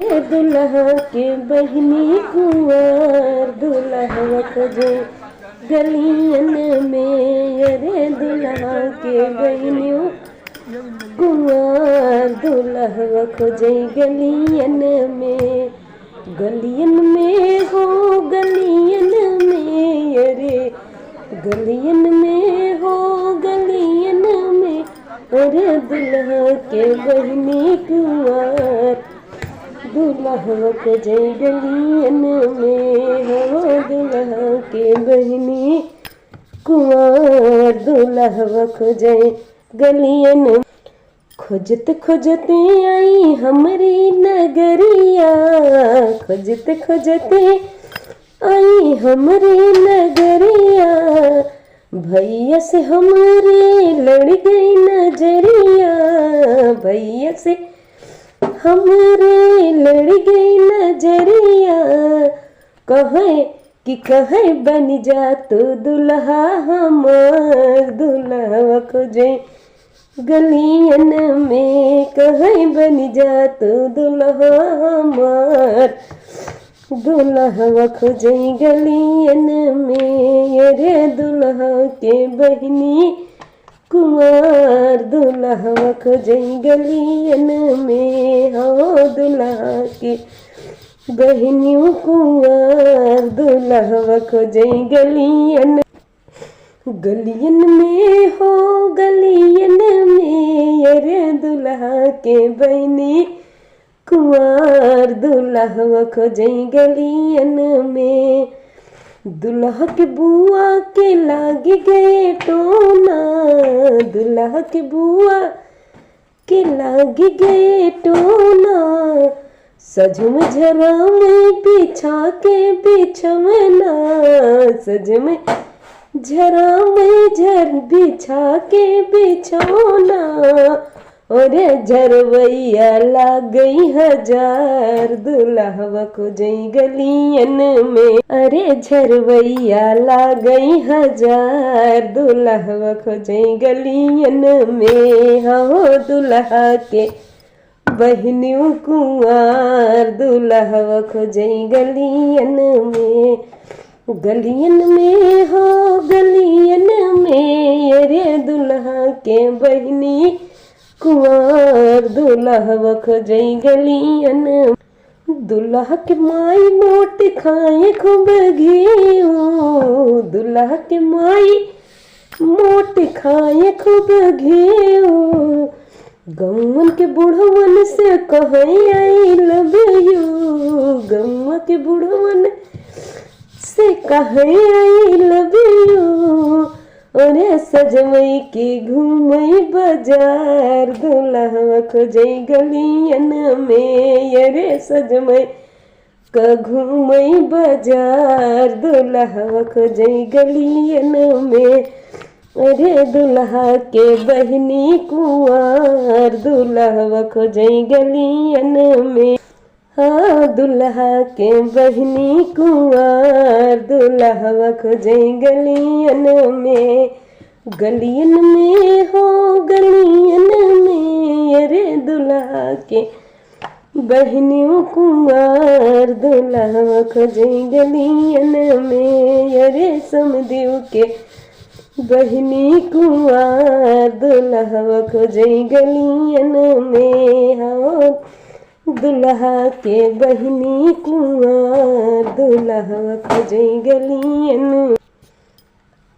दुल्हा के बहनी कुंवर दुल्हा खोजे गलियन में। अरे दुल्हा के बहनियों कुंवर दुल्हा खोजे गलियन में। गलियन में हो गलियन में। अरे गलियन में हो गलियन में। अरे दुल्हा के बहनी कुंवर दुल्हा खोजे गलियन में। हो दुल्हा के बहनी कुंवर दुल्हा खोजे गलियन। खोजते खोजते आई हमारी नगरिया। खोजते खोजते आई हमारी नगरिया। भैया से हमारे लड़ गई नजरिया। भैया से हमारे लड़ गई नजरिया। कहे बन जा तू दुल्हा हमार। दुल्हा खोजे गलियन में। कहे बन जा तू दुल्हा हमार। दुल्हा खोजे गलियन में। अरे दुल्हा के बहनी कुंवर दुल्हा खोजे गलियन में। हो दुल्हा के बहनियों कुंवर दुल्हा खोजे गलियन। गलियन में हो गलियन में। अरे दुल्हा के बहनी कुंवर दुल्हा खोजे गलियन में। दुल्हा के बुआ के लाग गए टोना। दुल्हा के बुआ के लाग गए टोना। सज में झरा में बिछा के बिछवना। सज में झरा में झर बिछा के बिछौना। और झरवैया लाग गई हजार। दुल्हा खोजे गलियन में। अरे झरवैया लाग गई हजार। दुल्हा खोजे गलियन में। हो दुल्हा के बहनियों कुंवर दुल्हा खोजे गलियन में। गलियन में हो गलियन में। अरे दुल्हा के बहनी कुंवर दुल्हा खोजे गलियन। दुल्हा के माई मोट खाए खूब घीऊ। दुल्हा के माई मोट खाए खूब घीऊ। गौवन के बुढ़वन से कहे आई लव यू। गौवा के बुढ़वन से कहे आई लव यू। अरे सजमई के घूमई बाजार। दुल्हा खोजे गलियन में। अरे सजमई का घूमई बाजार। दुल्हा खोजे गलियन में। अरे दुल्हा के बहनी कुंवर दुल्हा खोजे गलियन में। हाँ दुल्हा के बहनी कुंवर दुल्हा खोजे गलियन में। गलियन में हो गलियन में। अरे दुल्हा के बहनियों कुंवर दुल्हा खोजे गलियन में। अरे समधियों के बहनी कुंवर दुल्हा खोजे गलियन में। हाँ दुल्हा के बहनी कुंवर दुल्हा खोजे गलियन।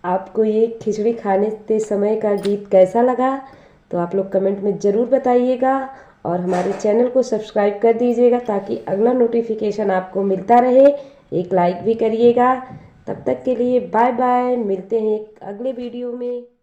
आपको ये खिचड़ी खाने के समय का गीत कैसा लगा तो आप लोग कमेंट में ज़रूर बताइएगा। और हमारे चैनल को सब्सक्राइब कर दीजिएगा ताकि अगला नोटिफिकेशन आपको मिलता रहे। एक लाइक भी करिएगा। तब तक के लिए बाय बाय। मिलते हैं एक अगले वीडियो में।